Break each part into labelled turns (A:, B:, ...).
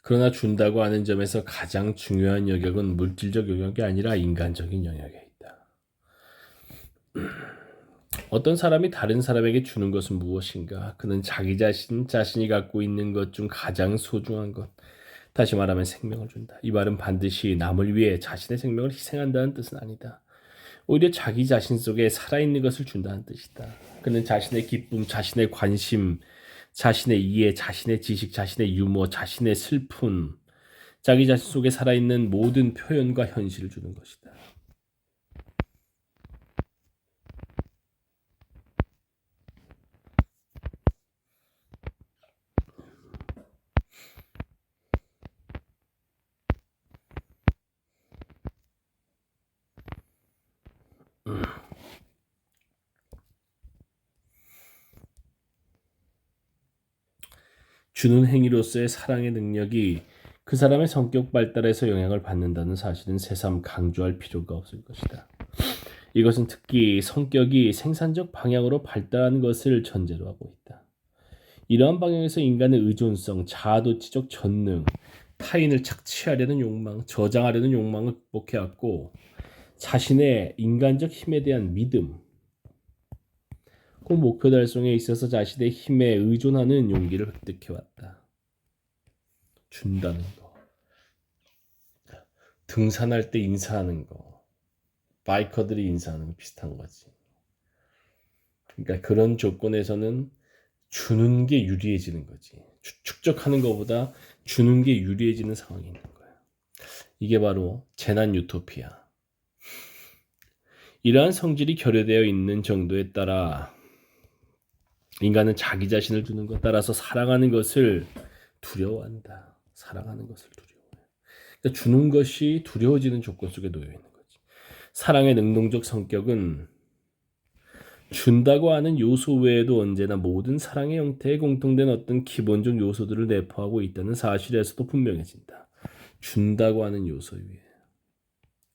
A: 그러나 준다고 하는 점에서 가장 중요한 영역은 물질적 영역이 아니라 인간적인 영역에 있다. 어떤 사람이 다른 사람에게 주는 것은 무엇인가? 그는 자기 자신이 갖고 있는 것 중 가장 소중한 것, 다시 말하면 생명을 준다. 이 말은 반드시 남을 위해 자신의 생명을 희생한다는 뜻은 아니다. 오히려 자기 자신 속에 살아있는 것을 준다는 뜻이다. 그는 자신의 기쁨, 자신의 관심, 자신의 이해, 자신의 지식, 자신의 유머, 자신의 슬픔, 자기 자신 속에 살아있는 모든 표현과 현실을 주는 것이다. 주는 행위로서의 사랑의 능력이 그 사람의 성격 발달에서 영향을 받는다는 사실은 새삼 강조할 필요가 없을 것이다. 이것은 특히 성격이 생산적 방향으로 발달하는 것을 전제로 하고 있다. 이러한 방향에서 인간의 의존성, 자아도취적 전능, 타인을 착취하려는 욕망, 저장하려는 욕망을 극복해왔고 자신의 인간적 힘에 대한 믿음, 그 목표 달성에 있어서 자신의 힘에 의존하는 용기를 획득해왔다. 준다는 거, 등산할 때 인사하는 거, 바이커들이 인사하는 거 비슷한 거지. 그러니까 그런 조건에서는 주는 게 유리해지는 거지. 축적하는 것보다 주는 게 유리해지는 상황이 있는 거야. 이게 바로 재난 유토피아. 이러한 성질이 결여되어 있는 정도에 따라 인간은 자기 자신을 주는 것 따라서 사랑하는 것을 두려워한다. 사랑하는 것을 두려워해. 그러니까 주는 것이 두려워지는 조건 속에 놓여 있는 거지. 사랑의 능동적 성격은 준다고 하는 요소 외에도 언제나 모든 사랑의 형태에 공통된 어떤 기본적 요소들을 내포하고 있다는 사실에서도 분명해진다. 준다고 하는 요소 위에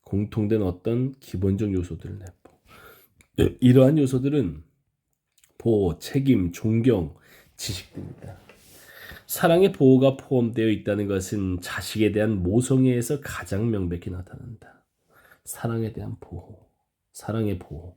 A: 공통된 어떤 기본적 요소들을 내포. 이러한 요소들은 보호, 책임, 존경, 지식 등이다. 사랑의 보호가 포함되어 있다는 것은 자식에 대한 모성애에서 가장 명백히 나타난다. 사랑에 대한 보호, 사랑의 보호.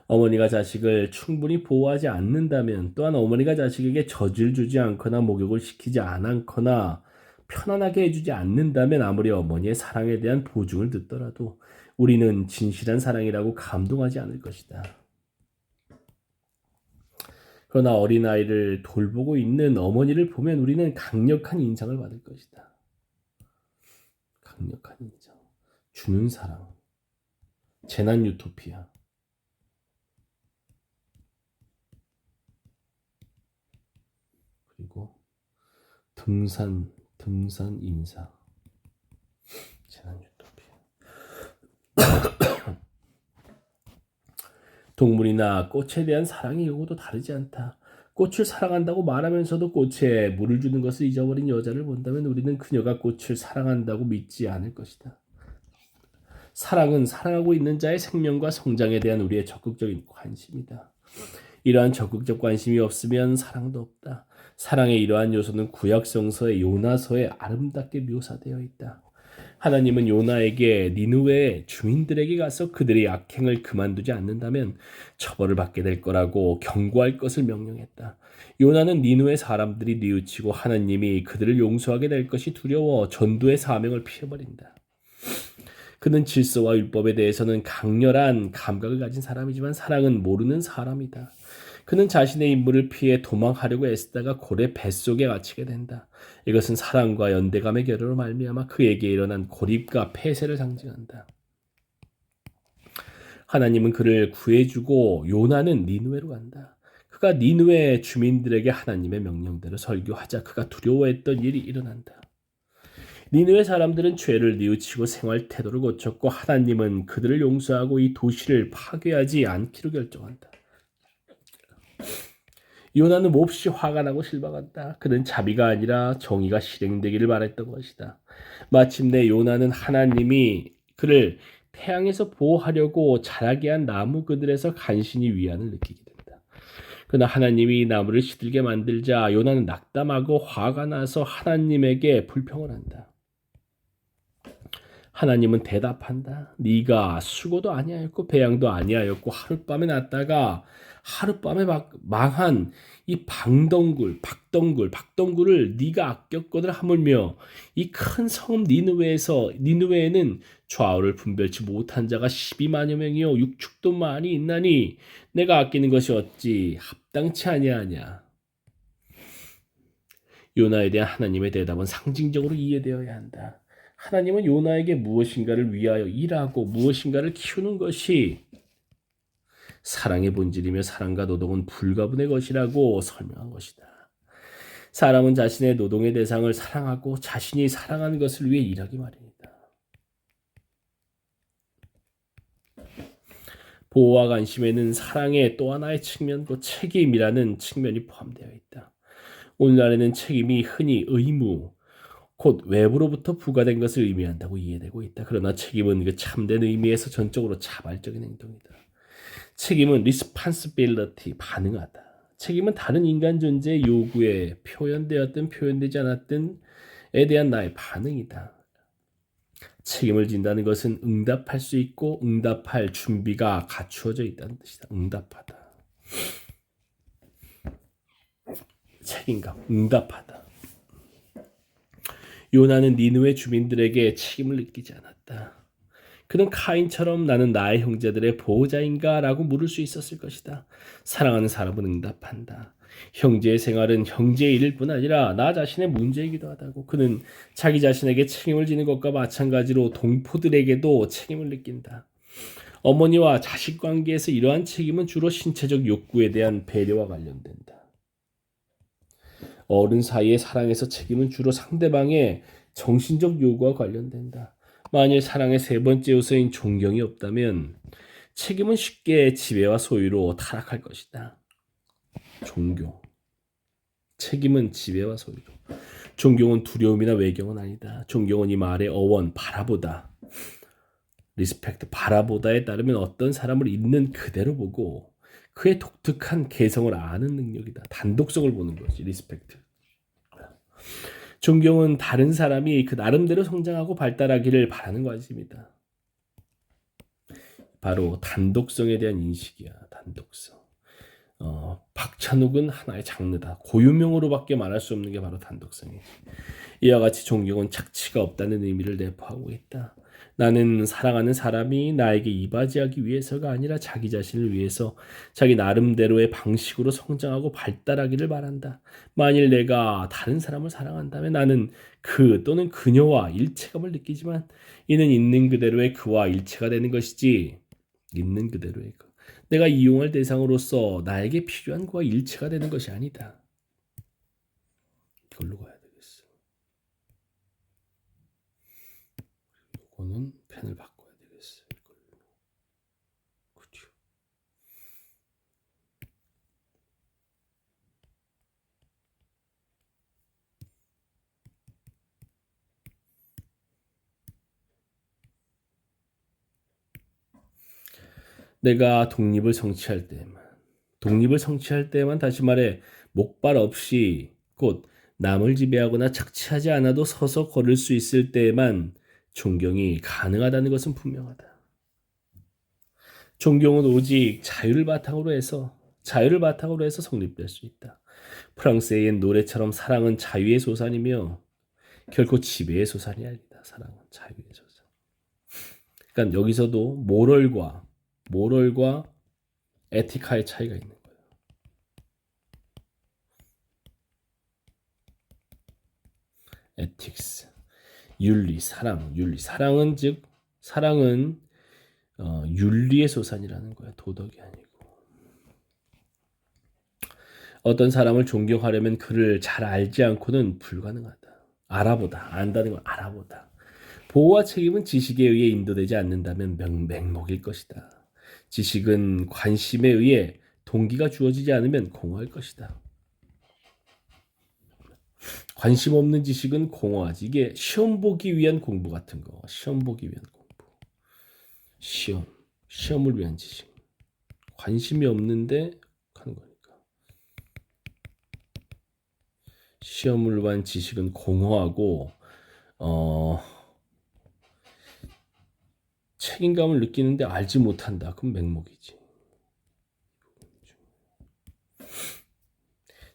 A: 어머니가 자식을 충분히 보호하지 않는다면, 또한 어머니가 자식에게 젖을 주지 않거나 목욕을 시키지 않거나 편안하게 해주지 않는다면 아무리 어머니의 사랑에 대한 보증을 듣더라도 우리는 진실한 사랑이라고 감동하지 않을 것이다. 그러나 어린아이를 돌보고 있는 어머니를 보면 우리는 강력한 인상을 받을 것이다. 강력한 인상. 주는 사랑. 재난 유토피아. 그리고 등산 인사. 재난 유토피아. 동물이나 꽃에 대한 사랑의 요구도 다르지 않다. 꽃을 사랑한다고 말하면서도 꽃에 물을 주는 것을 잊어버린 여자를 본다면 우리는 그녀가 꽃을 사랑한다고 믿지 않을 것이다. 사랑은 사랑하고 있는 자의 생명과 성장에 대한 우리의 적극적인 관심이다. 이러한 적극적 관심이 없으면 사랑도 없다. 사랑의 이러한 요소는 구약 성서의 요나서에 아름답게 묘사되어 있다. 하나님은 요나에게 니느웨 주민들에게 가서 그들의 악행을 그만두지 않는다면 처벌을 받게 될 거라고 경고할 것을 명령했다. 요나는 니느웨 사람들이 뉘우치고 하나님이 그들을 용서하게 될 것이 두려워 전도의 사명을 피해버린다. 그는 질서와 율법에 대해서는 강렬한 감각을 가진 사람이지만 사랑은 모르는 사람이다. 그는 자신의 임무를 피해 도망하려고 애쓰다가 고래 뱃속에 갇히게 된다. 이것은 사랑과 연대감의 결여로 말미암아 그에게 일어난 고립과 폐쇄를 상징한다. 하나님은 그를 구해주고 요나는 니느웨로 간다. 그가 니느웨 주민들에게 하나님의 명령대로 설교하자 그가 두려워했던 일이 일어난다. 니느웨 사람들은 죄를 뉘우치고 생활 태도를 고쳤고 하나님은 그들을 용서하고 이 도시를 파괴하지 않기로 결정한다. 요나는 몹시 화가 나고 실망한다. 그는 자비가 아니라 정의가 실행되기를 바랬던 것이다. 마침내 요나는 하나님이 그를 태양에서 보호하려고 자라게 한 나무 그늘에서 간신히 위안을 느끼게 된다. 그러나 하나님이 나무를 시들게 만들자 요나는 낙담하고 화가 나서 하나님에게 불평을 한다. 하나님은 대답한다. 네가 수고도 아니하였고 배양도 아니하였고 하룻밤에 났다가 하룻밤에 망한 이 박덩굴을 네가 아꼈거든. 하물며 이 큰 성읍 니느웨에는 좌우를 분별치 못한 자가 12만여 명이요 육축도 많이 있나니 내가 아끼는 것이 어찌 합당치 아니하냐. 요나에 대한 하나님의 대답은 상징적으로 이해되어야 한다. 하나님은 요나에게 무엇인가를 위하여 일하고 무엇인가를 키우는 것이 사랑의 본질이며 사랑과 노동은 불가분의 것이라고 설명한 것이다. 사람은 자신의 노동의 대상을 사랑하고 자신이 사랑하는 것을 위해 일하기 마련이다. 보호와 관심에는 사랑의 또 하나의 측면, 곧 책임이라는 측면이 포함되어 있다. 오늘날에는 책임이 흔히 의무, 곧 외부로부터 부과된 것을 의미한다고 이해되고 있다. 그러나 책임은 그 참된 의미에서 전적으로 자발적인 행동이다. 책임은 responsibility, 반응하다. 책임은 다른 인간 존재의 요구에 표현되었든 표현되지 않았든에 대한 나의 반응이다. 책임을 진다는 것은 응답할 수 있고 응답할 준비가 갖추어져 있다는 뜻이다. 응답하다. 책임감, 응답하다. 요나는 니느웨 주민들에게 책임을 느끼지 않았다. 그는 카인처럼 나는 나의 형제들의 보호자인가? 라고 물을 수 있었을 것이다. 사랑하는 사람은 응답한다. 형제의 생활은 형제의 일일 뿐 아니라 나 자신의 문제이기도 하다고. 그는 자기 자신에게 책임을 지는 것과 마찬가지로 동포들에게도 책임을 느낀다. 어머니와 자식 관계에서 이러한 책임은 주로 신체적 욕구에 대한 배려와 관련된다. 어른 사이의 사랑에서 책임은 주로 상대방의 정신적 요구와 관련된다. 만일 사랑의 세 번째 요소인 존경이 없다면 책임은 쉽게 지배와 소유로 타락할 것이다. 존경. 책임은 지배와 소유로. 존경은 두려움이나 외경은 아니다. 존경은 이 말의 어원, 바라보다. 리스펙트, 바라보다에 따르면 어떤 사람을 있는 그대로 보고 그의 독특한 개성을 아는 능력이다. 단독성을 보는 거지, 리스펙트. 존경은 다른 사람이 그 나름대로 성장하고 발달하기를 바라는 것입니다. 바로 단독성에 대한 인식이야. 단독성. 박찬욱은 하나의 장르다. 고유명으로밖에 말할 수 없는 게 바로 단독성이지. 이와 같이 존경은 착취가 없다는 의미를 내포하고 있다. 나는 사랑하는 사람이 나에게 이바지하기 위해서가 아니라 자기 자신을 위해서 자기 나름대로의 방식으로 성장하고 발달하기를 바란다. 만일 내가 다른 사람을 사랑한다면 나는 그 또는 그녀와 일체감을 느끼지만 이는 있는 그대로의 그와 일체가 되는 것이지 있는 그대로의 그. 내가 이용할 대상으로서 나에게 필요한 그와 일체가 되는 것이 아니다. 이걸로 가야 되겠어. 이거는 펜을 바꿔야 되겠어. 이걸로. 그렇죠. 내가 독립을 성취할 때만 다시 말해 목발 없이 곧 남을 지배하거나 착취하지 않아도 서서 걸을 수 있을 때에만 존경이 가능하다는 것은 분명하다. 존경은 오직 자유를 바탕으로 해서 성립될 수 있다. 프랑스의 옛 노래처럼 사랑은 자유의 소산이며 결코 지배의 소산이 아니다. 사랑은 자유의 소산. 그러니까 여기서도 모럴과 에티카의 차이가 있는 거예요. 에틱스, 윤리. 사랑은 윤리의 소산이라는 거야. 도덕이 아니고. 어떤 사람을 존경하려면 그를 잘 알지 않고는 불가능하다. 안다는 건 알아보다. 보호와 책임은 지식에 의해 인도되지 않는다면 맹목일 것이다. 지식은 관심에 의해 동기가 주어지지 않으면 공허할 것이다. 관심 없는 지식은 공허하지. 이게 시험 보기 위한 공부 같은 거. 시험 보기 위한 공부. 시험을 위한 지식. 관심이 없는데 하는 거니까. 시험을 위한 지식은 공허하고 책임감을 느끼는데 알지 못한다. 그럼 맹목이지.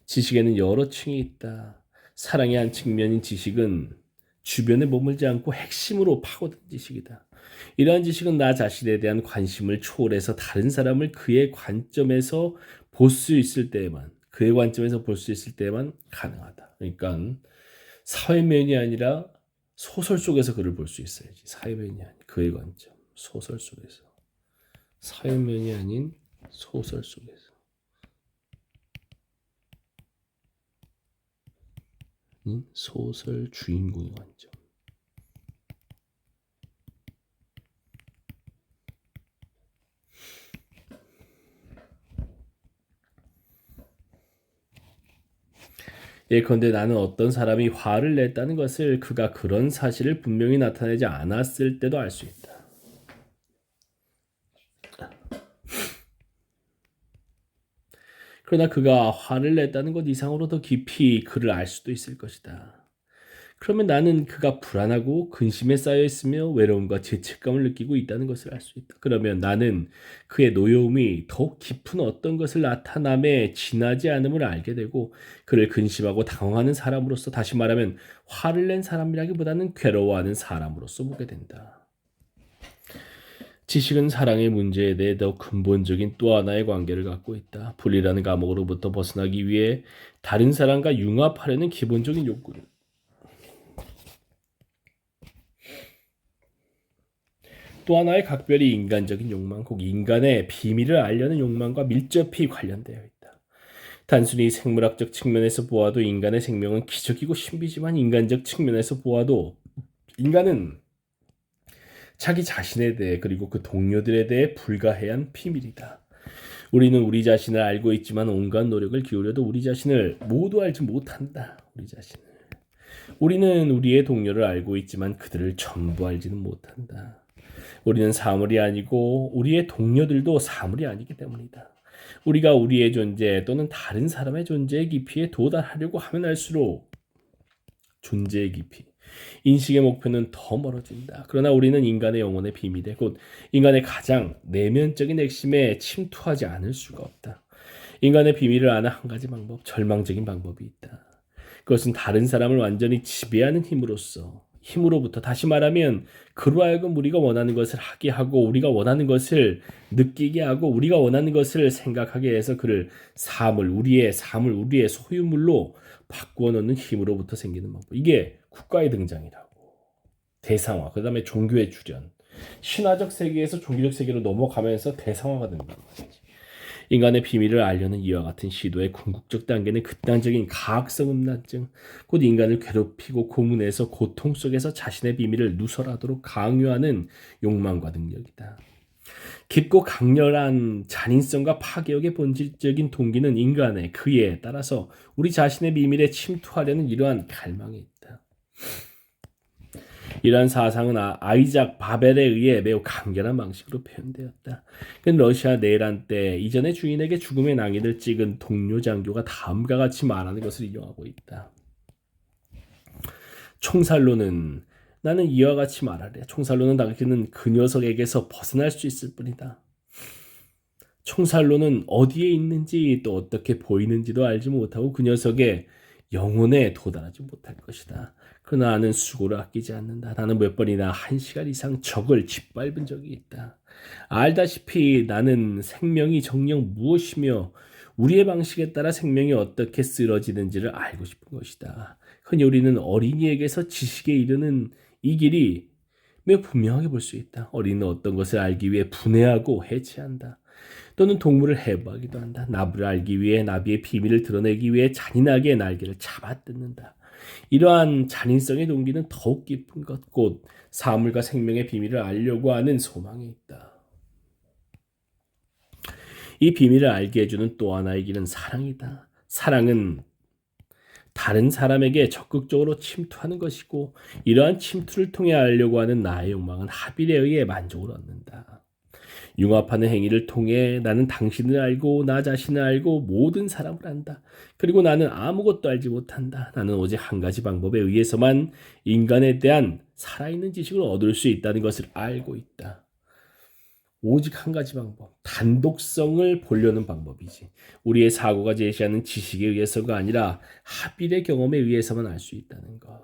A: 지식에는 여러 층이 있다. 사랑의 한 측면인 지식은 주변에 머물지 않고 핵심으로 파고든 지식이다. 이러한 지식은 나 자신에 대한 관심을 초월해서 다른 사람을 그의 관점에서 볼 수 있을 때에만, 그의 관점에서 볼 수 있을 때에만 가능하다. 그러니까 사회면이 아니라 소설 속에서 그를 볼 수 있어야지. 사회면이 아닌 그의 관점, 소설 속에서. 사회면이 아닌 소설 속에서. 소설 주인공의 관점. 예컨대 나는 어떤 사람이 화를 냈다는 것을 그가 그런 사실을 분명히 나타내지 않았을 때도 알 수 있다. 그러나 그가 화를 냈다는 것 이상으로 더 깊이 그를 알 수도 있을 것이다. 그러면 나는 그가 불안하고 근심에 쌓여 있으며 외로움과 죄책감을 느끼고 있다는 것을 알 수 있다. 그러면 나는 그의 노여움이 더욱 깊은 어떤 것을 나타남에 지나지 않음을 알게 되고 그를 근심하고 당황하는 사람으로서, 다시 말하면 화를 낸 사람이라기보다는 괴로워하는 사람으로서 보게 된다. 지식은 사랑의 문제에 대해 더 근본적인 또 하나의 관계를 갖고 있다. 분리라는 감옥으로부터 벗어나기 위해 다른 사람과 융합하려는 기본적인 욕구를. 또 하나의 각별히 인간적인 욕망, 곧 인간의 비밀을 알려는 욕망과 밀접히 관련되어 있다. 단순히 생물학적 측면에서 보아도 인간의 생명은 기적이고 신비지만 인간적 측면에서 보아도 인간은 자기 자신에 대해 그리고 그 동료들에 대해 불가해한 비밀이다. 우리는 우리 자신을 알고 있지만 온갖 노력을 기울여도 우리 자신을 모두 알지 못한다. 우리는 우리의 동료를 알고 있지만 그들을 전부 알지는 못한다. 우리는 사물이 아니고 우리의 동료들도 사물이 아니기 때문이다. 우리가 우리의 존재 또는 다른 사람의 존재의 깊이에 도달하려고 하면 할수록 존재의 깊이, 인식의 목표는 더 멀어진다. 그러나 우리는 인간의 영혼의 비밀에, 곧 인간의 가장 내면적인 핵심에 침투하지 않을 수가 없다. 인간의 비밀을 아는 한 가지 방법, 절망적인 방법이 있다. 그것은 다른 사람을 완전히 지배하는 힘으로부터, 다시 말하면 그로 하여금 우리가 원하는 것을 하게 하고 우리가 원하는 것을 느끼게 하고 우리가 원하는 것을 생각하게 해서 그를 우리의 소유물로 바꾸어 놓는 힘으로부터 생기는 방법. 이게 국가의 등장이라고. 대상화, 그 다음에 종교의 출현. 신화적 세계에서 종교적 세계로 넘어가면서 대상화가 된단 말이지. 인간의 비밀을 알려는 이와 같은 시도의 궁극적 단계는 극단적인 가학성 음란증, 곧 인간을 괴롭히고 고문해서 고통 속에서 자신의 비밀을 누설하도록 강요하는 욕망과 능력이다. 깊고 강렬한 잔인성과 파괴력의 본질적인 동기는 인간의 그에 따라서 우리 자신의 비밀에 침투하려는 이러한 갈망에 있다. 이러한 사상은 아이작 바벨에 의해 매우 간결한 방식으로 표현되었다. 그는 러시아 내란 때 이전의 주인에게 죽음의 낭인을 찍은 동료 장교가 다음과 같이 말하는 것을 인용하고 있다. 나는 이와 같이 말하래. 총살로는 당신은 그 녀석에게서 벗어날 수 있을 뿐이다. 총살로는 어디에 있는지 또 어떻게 보이는지도 알지 못하고 그 녀석의 영혼에 도달하지 못할 것이다. 그러나 나는 수고를 아끼지 않는다. 나는 몇 번이나 1시간 이상 적을 짓밟은 적이 있다. 알다시피 나는 생명이 정녕 무엇이며 우리의 방식에 따라 생명이 어떻게 쓰러지는지를 알고 싶은 것이다. 흔히 우리는 어린이에게서 지식에 이르는 이 길이 매우 분명하게 볼 수 있다. 어린이는 어떤 것을 알기 위해 분해하고 해체한다. 또는 동물을 해부하기도 한다. 나비를 알기 위해 나비의 비밀을 드러내기 위해 잔인하게 날개를 잡아뜯는다. 이러한 잔인성의 동기는 더욱 깊은 것, 곧 사물과 생명의 비밀을 알려고 하는 소망에 있다. 이 비밀을 알게 해주는 또 하나의 길은 사랑이다. 사랑은 다른 사람에게 적극적으로 침투하는 것이고 이러한 침투를 통해 알려고 하는 나의 욕망은 합일에 의해 만족을 얻는다. 융합하는 행위를 통해 나는 당신을 알고 나 자신을 알고 모든 사람을 안다. 그리고 나는 아무것도 알지 못한다. 나는 오직 한 가지 방법에 의해서만 인간에 대한 살아있는 지식을 얻을 수 있다는 것을 알고 있다. 오직 한 가지 방법, 단독성을 보려는 방법이지. 우리의 사고가 제시하는 지식에 의해서가 아니라 합일의 경험에 의해서만 알 수 있다는 것.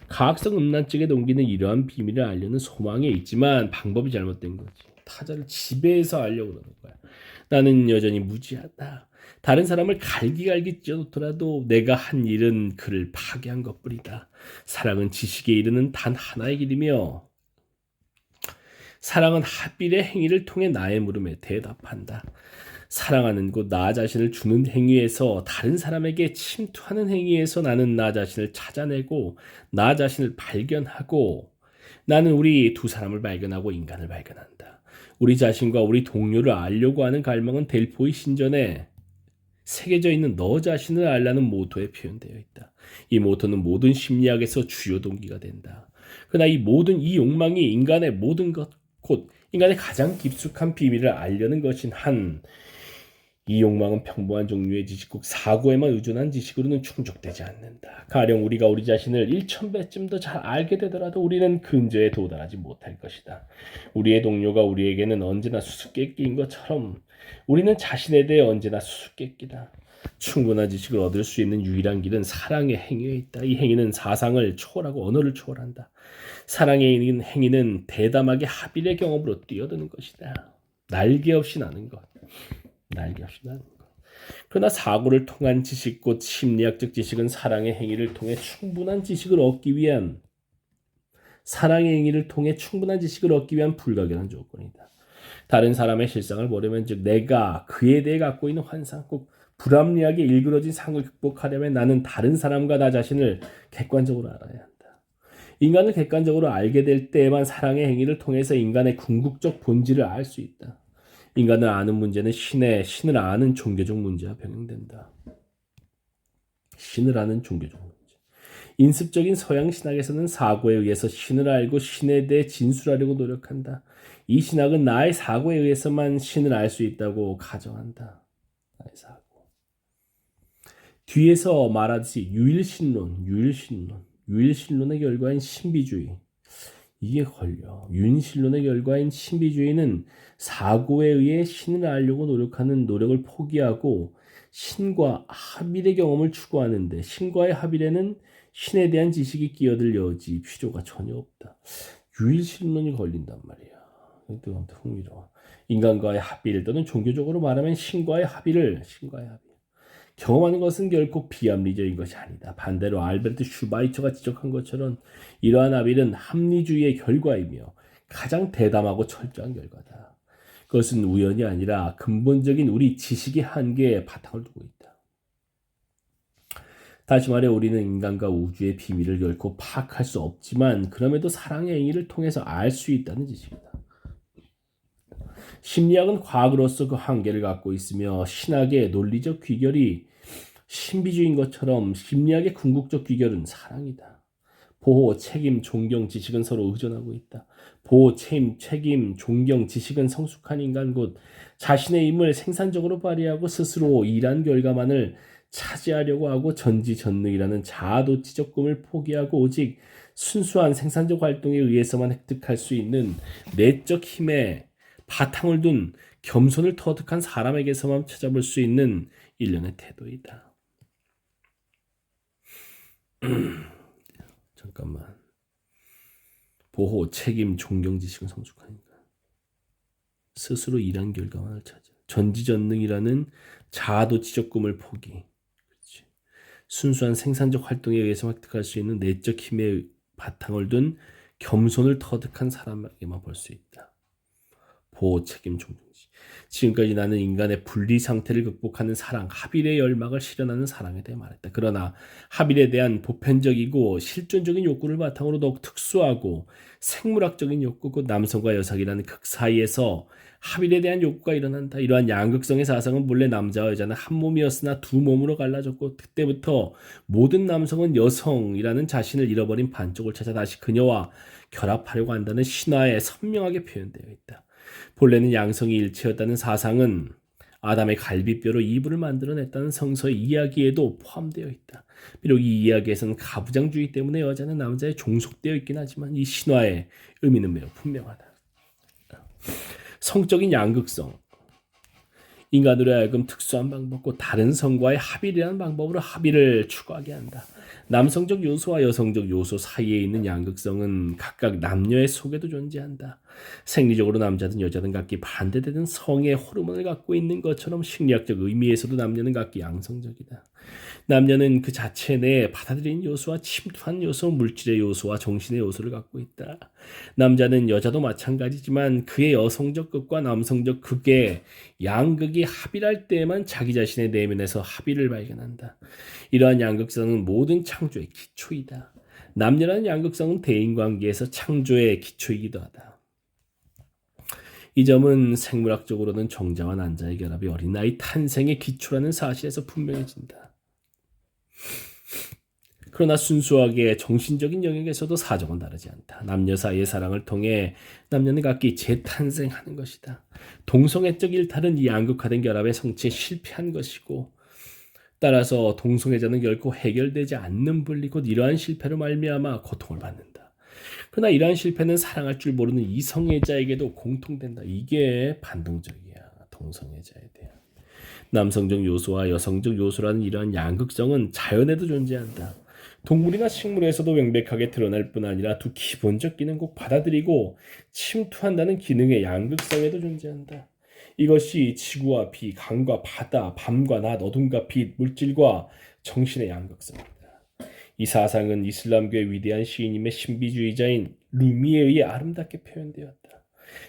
A: 과학성 음란증에 동기는 이러한 비밀을 알려는 소망에 있지만 방법이 잘못된 거지. 타자를 지배해서 알려고 그러는 거야. 나는 여전히 무지하다. 다른 사람을 갈기갈기 찢어놓더라도 내가 한 일은 그를 파괴한 것뿐이다. 사랑은 지식에 이르는 단 하나의 길이며 사랑은 합일의 행위를 통해 나의 물음에 대답한다. 사랑하는 곳 나 자신을 주는 행위에서 다른 사람에게 침투하는 행위에서 나는 나 자신을 찾아내고 나 자신을 발견하고 나는 우리 두 사람을 발견하고 인간을 발견한다. 우리 자신과 우리 동료를 알려고 하는 갈망은 델포이 신전에 새겨져 있는 너 자신을 알라는 모토에 표현되어 있다. 이 모토는 모든 심리학에서 주요 동기가 된다. 그러나 이 욕망이 인간의 모든 것, 곧 인간의 가장 깊숙한 비밀을 알려는 것인 한 이 욕망은 평범한 종류의 지식, 꼭 사고에만 의존한 지식으로는 충족되지 않는다. 가령 우리가 우리 자신을 1000배쯤 더 잘 알게 되더라도 우리는 근저에 도달하지 못할 것이다. 우리의 동료가 우리에게는 언제나 수수께끼인 것처럼 우리는 자신에 대해 언제나 수수께끼다. 충분한 지식을 얻을 수 있는 유일한 길은 사랑의 행위에 있다. 이 행위는 사상을 초월하고 언어를 초월한다. 사랑의 행위는 대담하게 합일의 경험으로 뛰어드는 것이다. 날개 없이 나는 것. 날개 없이 나는 것. 그러나 사고를 통한 지식, 곧 심리학적 지식은 사랑의 행위를 통해 충분한 지식을 얻기 위한 불가결한 조건이다. 다른 사람의 실상을 보려면 즉 내가 그에 대해 갖고 있는 환상, 꼭 불합리하게 일그러진 상을 극복하려면 나는 다른 사람과 나 자신을 객관적으로 알아야 한다. 인간을 객관적으로 알게 될 때에만 사랑의 행위를 통해서 인간의 궁극적 본질을 알 수 있다. 인간을 아는 문제는 신을 아는 종교적 문제와 병행된다. 신을 아는 종교적 문제. 인습적인 서양 신학에서는 사고에 의해서 신을 알고 신에 대해 진술하려고 노력한다. 이 신학은 나의 사고에 의해서만 신을 알 수 있다고 가정한다. 나의 사고. 뒤에서 말하듯이 유일신론의 결과인 신비주의. 이게 걸려. 유일신론의 결과인 신비주의는 사고에 의해 신을 알려고 노력하는 노력을 포기하고 신과 합일의 경험을 추구하는데 신과의 합일에는 신에 대한 지식이 끼어들 여지 필요가 전혀 없다. 유일신론이 걸린단 말이야. 이것도 흥미로워. 인간과의 합일 또는 종교적으로 말하면 신과의 합일. 경험하는 것은 결코 비합리적인 것이 아니다. 반대로 알베르트 슈바이처가 지적한 것처럼 이러한 합일은 합리주의의 결과이며 가장 대담하고 철저한 결과다. 그것은 우연이 아니라 근본적인 우리 지식의 한계에 바탕을 두고 있다. 다시 말해 우리는 인간과 우주의 비밀을 결코 파악할 수 없지만 그럼에도 사랑의 행위를 통해서 알 수 있다는 지식이다. 심리학은 과학으로서 그 한계를 갖고 있으며 신학의 논리적 귀결이 신비주의인 것처럼 심리학의 궁극적 귀결은 사랑이다. 보호, 책임, 존경, 지식은 서로 의존하고 있다. 보호, 책임, 존경, 지식은 성숙한 인간 곧 자신의 힘을 생산적으로 발휘하고 스스로 일한 결과만을 차지하려고 하고 전지전능이라는 자아도취적 꿈을 포기하고 오직 순수한 생산적 활동에 의해서만 획득할 수 있는 내적 힘에 바탕을 둔 겸손을 터득한 사람에게서만 찾아볼 수 있는 일련의 태도이다. 잠깐만. 보호, 책임, 존경, 지식은 성숙하니까. 스스로 일한 결과만을 찾아. 전지전능이라는 자아도취적 꿈을 포기. 그렇지. 순수한 생산적 활동에 의해서 획득할 수 있는 내적 힘에 바탕을 둔 겸손을 터득한 사람에게만 볼 수 있다. 보호, 책임, 존중지. 지금까지 나는 인간의 분리 상태를 극복하는 사랑, 합일의 열망을 실현하는 사랑에 대해 말했다. 그러나 합일에 대한 보편적이고 실존적인 욕구를 바탕으로 더욱 특수하고 생물학적인 욕구, 곧 남성과 여성이라는 극 사이에서 합일에 대한 욕구가 일어난다. 이러한 양극성의 사상은 본래 남자와 여자는 한 몸이었으나 두 몸으로 갈라졌고 그때부터 모든 남성은 여성이라는 자신을 잃어버린 반쪽을 찾아 다시 그녀와 결합하려고 한다는 신화에 선명하게 표현되어 있다. 본래는 양성이 일체였다는 사상은 아담의 갈비뼈로 이불을 만들어냈다는 성서의 이야기에도 포함되어 있다. 비록 이 이야기에서는 가부장주의 때문에 여자는 남자에 종속되어 있긴 하지만 이 신화의 의미는 매우 분명하다. 성적인 양극성, 인간으로 하여금 특수한 방법과 다른 성과의 합일이라는 방법으로 합의를 추구하게 한다. 남성적 요소와 여성적 요소 사이에 있는 양극성은 각각 남녀의 속에도 존재한다. 생리적으로 남자든 여자든 각기 반대되는 성의 호르몬을 갖고 있는 것처럼 심리학적 의미에서도 남녀는 각기 양성적이다. 남녀는 그 자체 내에 받아들인 요소와 침투한 요소, 물질의 요소와 정신의 요소를 갖고 있다. 남자는 여자도 마찬가지지만 그의 여성적 극과 남성적 극의 양극이 합일할 때에만 자기 자신의 내면에서 합일을 발견한다. 이러한 양극성은 모든 창조의 기초이다. 남녀라는 양극성은 대인관계에서 창조의 기초이기도 하다. 이 점은 생물학적으로는 정자와 난자의 결합이 어린아이 탄생의 기초라는 사실에서 분명해진다. 그러나 순수하게 정신적인 영역에서도 사정은 다르지 않다. 남녀 사이의 사랑을 통해 남녀는 각기 재탄생하는 것이다. 동성애적 일탈은 이 양극화된 결합의 성취에 실패한 것이고 따라서 동성애자는 결코 해결되지 않는 분리 곧 이러한 실패로 말미암아 고통을 받는다. 그러나 이러한 실패는 사랑할 줄 모르는 이성애자에게도 공통된다. 이게 반동적이야. 동성애자에 대한. 남성적 요소와 여성적 요소라는 이러한 양극성은 자연에도 존재한다. 동물이나 식물에서도 명백하게 드러날 뿐 아니라 두 기본적 기능 꼭 받아들이고 침투한다는 기능의 양극성에도 존재한다. 이것이 지구와 비, 강과 바다, 밤과 낮, 어둠과 빛, 물질과 정신의 양극성이다. 이 사상은 이슬람교의 위대한 시인임의 신비주의자인 루미에 의해 아름답게 표현되었다.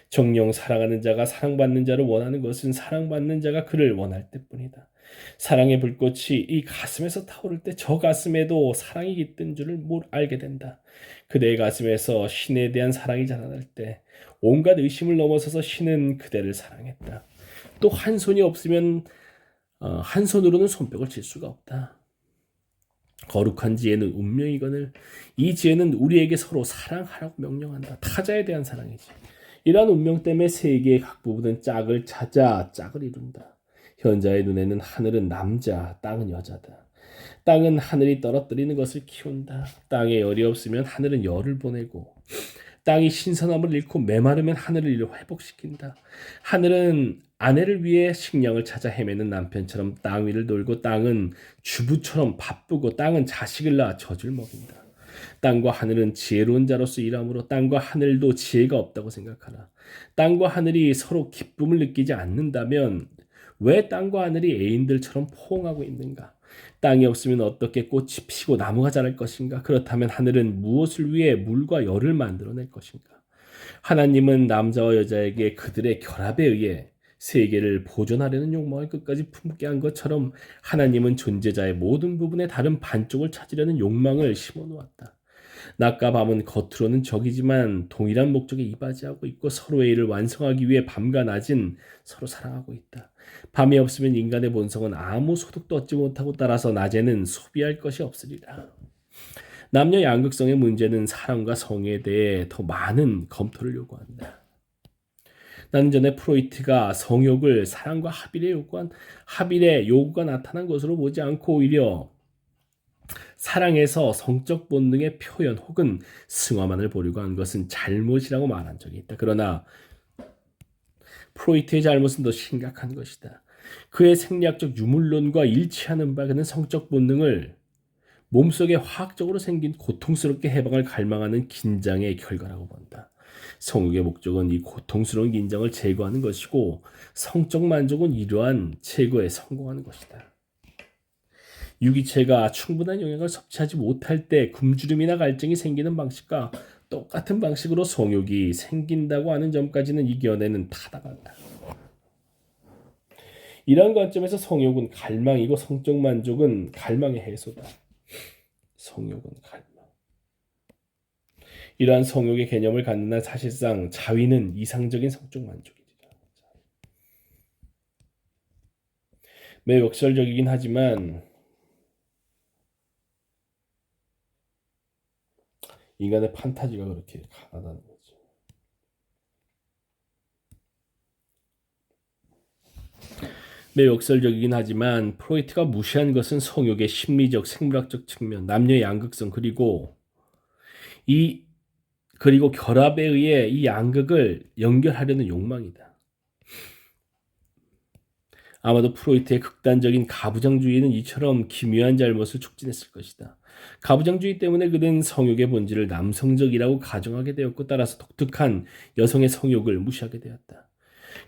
A: 정령 사랑하는 자가 사랑받는 자를 원하는 것은 사랑받는 자가 그를 원할 때뿐이다. 사랑의 불꽃이 이 가슴에서 타오를 때 저 가슴에도 사랑이 깃든 줄을 알게 된다. 그대의 가슴에서 신에 대한 사랑이 자라날 때 온갖 의심을 넘어서서 신은 그대를 사랑했다. 또 한 손이 없으면 한 손으로는 손뼉을 칠 수가 없다. 거룩한 지혜는 운명이거늘 이 지혜는 우리에게 서로 사랑하라고 명령한다. 타자에 대한 사랑이지. 이러한 운명 때문에 세계의 각 부분은 짝을 찾아 짝을 이룬다. 현자의 눈에는 하늘은 남자, 땅은 여자다. 땅은 하늘이 떨어뜨리는 것을 키운다. 땅에 열이 없으면 하늘은 열을 보내고 땅이 신선함을 잃고 메마르면 하늘을 회복시킨다. 하늘은 아내를 위해 식량을 찾아 헤매는 남편처럼 땅 위를 돌고 땅은 주부처럼 바쁘고 땅은 자식을 낳아 젖을 먹인다. 땅과 하늘은 지혜로운 자로서 일하므로 땅과 하늘도 지혜가 없다고 생각하라. 땅과 하늘이 서로 기쁨을 느끼지 않는다면 왜 땅과 하늘이 애인들처럼 포옹하고 있는가? 땅이 없으면 어떻게 꽃이 피고 나무가 자랄 것인가? 그렇다면 하늘은 무엇을 위해 물과 열을 만들어낼 것인가? 하나님은 남자와 여자에게 그들의 결합에 의해 세계를 보존하려는 욕망을 끝까지 품게 한 것처럼 하나님은 존재자의 모든 부분의 다른 반쪽을 찾으려는 욕망을 심어놓았다. 낮과 밤은 겉으로는 적이지만 동일한 목적에 이바지하고 있고 서로의 일을 완성하기 위해 밤과 낮은 서로 사랑하고 있다. 밤이 없으면 인간의 본성은 아무 소득도 얻지 못하고 따라서 낮에는 소비할 것이 없으리라. 남녀 양극성의 문제는 사랑과 성에 대해 더 많은 검토를 요구한다. 나는 전에 프로이트가 성욕을 사랑과 합일의 요구가 나타난 것으로 보지 않고 오히려 사랑에서 성적 본능의 표현 혹은 승화만을 보려고 한 것은 잘못이라고 말한 적이 있다. 그러나 프로이트의 잘못은 더 심각한 것이다. 그의 생리학적 유물론과 일치하는 바 그는 성적 본능을 몸속에 화학적으로 생긴 고통스럽게 해방을 갈망하는 긴장의 결과라고 본다. 성욕의 목적은 이 고통스러운 긴장을 제거하는 것이고 성적 만족은 이러한 제거에 성공하는 것이다. 유기체가 충분한 영양을 섭취하지 못할 때 굶주림이나 갈증이 생기는 방식과 똑같은 방식으로 성욕이 생긴다고 하는 점까지는 이겨내는 타당하다. 이러한 관점에서 성욕은 갈망이고 성적 만족은 갈망의 해소다. 성욕은 갈망. 이러한 성욕의 개념을 갖는 한 사실상 자위는 이상적인 성적 만족이다. 매우 역설적이긴 하지만 인간의 판타지가 그렇게 강하다는 거죠. 매우 역설적이긴 하지만 프로이트가 무시한 것은 성욕의 심리적, 생물학적 측면, 남녀의 양극성 이 그리고 결합에 의해 이 양극을 연결하려는 욕망이다. 아마도 프로이트의 극단적인 가부장주의는 이처럼 기묘한 잘못을 촉진했을 것이다. 가부장주의 때문에 그는 성욕의 본질을 남성적이라고 가정하게 되었고 따라서 독특한 여성의 성욕을 무시하게 되었다.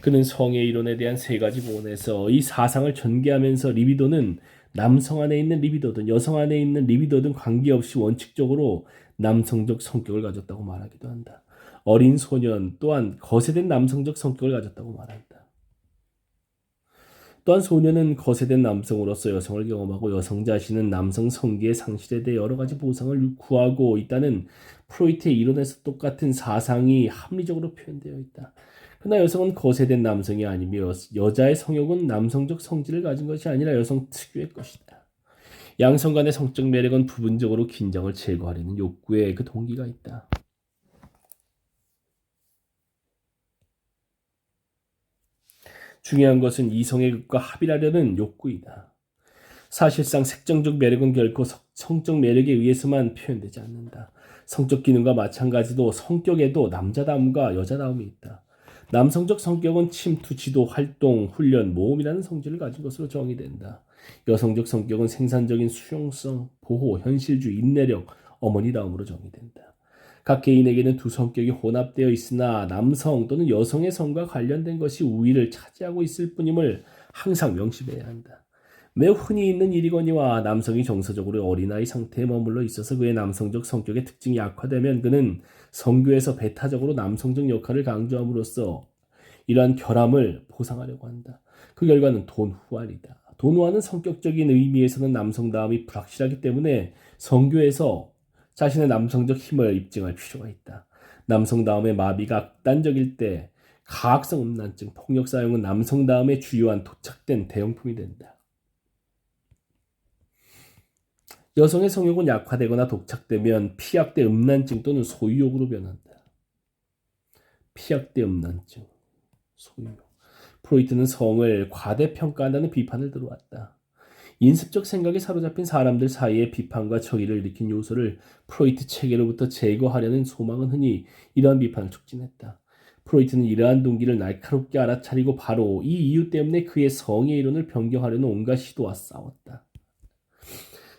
A: 그는 성의 이론에 대한 세 가지 부분에서 이 사상을 전개하면서 리비도는 남성 안에 있는 리비도든 여성 안에 있는 리비도든 관계없이 원칙적으로 남성적 성격을 가졌다고 말하기도 한다. 어린 소년 또한 거세된 남성적 성격을 가졌다고 말한다. 또한 소년은 거세된 남성으로서 여성을 경험하고 여성 자신은 남성 성기의 상실에 대해 여러 가지 보상을 구하고 있다는 프로이트의 이론에서 똑같은 사상이 합리적으로 표현되어 있다. 그러나 여성은 거세된 남성이 아니며 여자의 성욕은 남성적 성질을 가진 것이 아니라 여성 특유의 것이다. 양성 간의 성적 매력은 부분적으로 긴장을 제거하려는 욕구에 그 동기가 있다. 중요한 것은 이성의 극과 합일하려는 욕구이다. 사실상 색정적 매력은 결코 성적 매력에 의해서만 표현되지 않는다. 성적 기능과 마찬가지로 성격에도 남자다움과 여자다움이 있다. 남성적 성격은 침투, 지도, 활동, 훈련, 모험이라는 성질을 가진 것으로 정의된다. 여성적 성격은 생산적인 수용성, 보호, 현실주의, 인내력, 어머니다움으로 정의된다. 각 개인에게는 두 성격이 혼합되어 있으나 남성 또는 여성의 성과 관련된 것이 우위를 차지하고 있을 뿐임을 항상 명심해야 한다. 매우 흔히 있는 일이거니와 남성이 정서적으로 어린아이 상태에 머물러 있어서 그의 남성적 성격의 특징이 약화되면 그는 성교에서 배타적으로 남성적 역할을 강조함으로써 이러한 결함을 보상하려고 한다. 그 결과는 돈후활이다. 돈후활은 성격적인 의미에서는 남성다움이 불확실하기 때문에 성교에서 자신의 남성적 힘을 입증할 필요가 있다. 남성다움의 마비가 극단적일 때 가학성 음란증, 폭력 사용은 남성다움의 주요한 도착된 대형품이 된다. 여성의 성욕은 약화되거나 독착되면 피약대 음란증 또는 소유욕으로 변한다. 피약대 음란증, 소유욕. 프로이트는 성을 과대평가한다는 비판을 들어왔다. 인습적 생각에 사로잡힌 사람들 사이에 비판과 정의를 일으킨 요소를 프로이트 체계로부터 제거하려는 소망은 흔히 이러한 비판을 촉진했다. 프로이트는 이러한 동기를 날카롭게 알아차리고 바로 이 이유 때문에 그의 성의 이론을 변경하려는 온갖 시도와 싸웠다.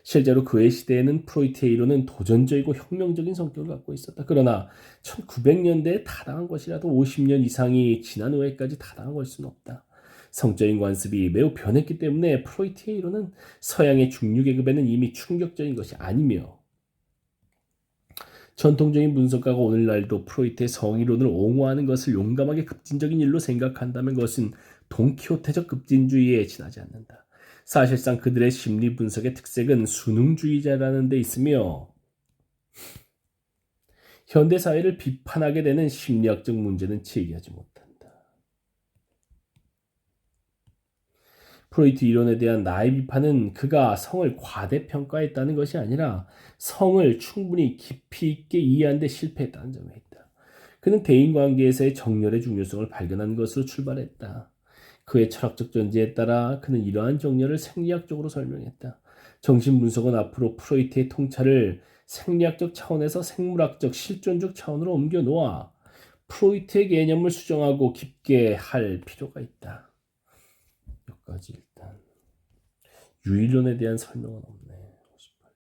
A: 실제로 그의 시대에는 프로이트의 이론은 도전적이고 혁명적인 성격을 갖고 있었다. 그러나 1900년대에 타당한 것이라도 50년 이상이 지난 후에까지 타당한 걸 수는 없다. 성적인 관습이 매우 변했기 때문에 프로이트의 이론은 서양의 중류계급에는 이미 충격적인 것이 아니며 전통적인 분석가가 오늘날도 프로이트의 성이론을 옹호하는 것을 용감하게 급진적인 일로 생각한다면 그것은 돈키호테적 급진주의에 지나지 않는다. 사실상 그들의 심리 분석의 특색은 수능주의자라는 데 있으며 현대 사회를 비판하게 되는 심리학적 문제는 제기하지 못한다. 프로이트 이론에 대한 나의 비판은 그가 성을 과대평가했다는 것이 아니라 성을 충분히 깊이 있게 이해하는 데 실패했다는 점에 있다. 그는 대인관계에서의 정렬의 중요성을 발견한 것으로 출발했다. 그의 철학적 전제에 따라 그는 이러한 정렬을 생리학적으로 설명했다. 정신분석은 앞으로 프로이트의 통찰을 생리학적 차원에서 생물학적 실존적 차원으로 옮겨 놓아 프로이트의 개념을 수정하고 깊게 할 필요가 있다. 여기까지 일단 유일론에 대한 설명은 없네.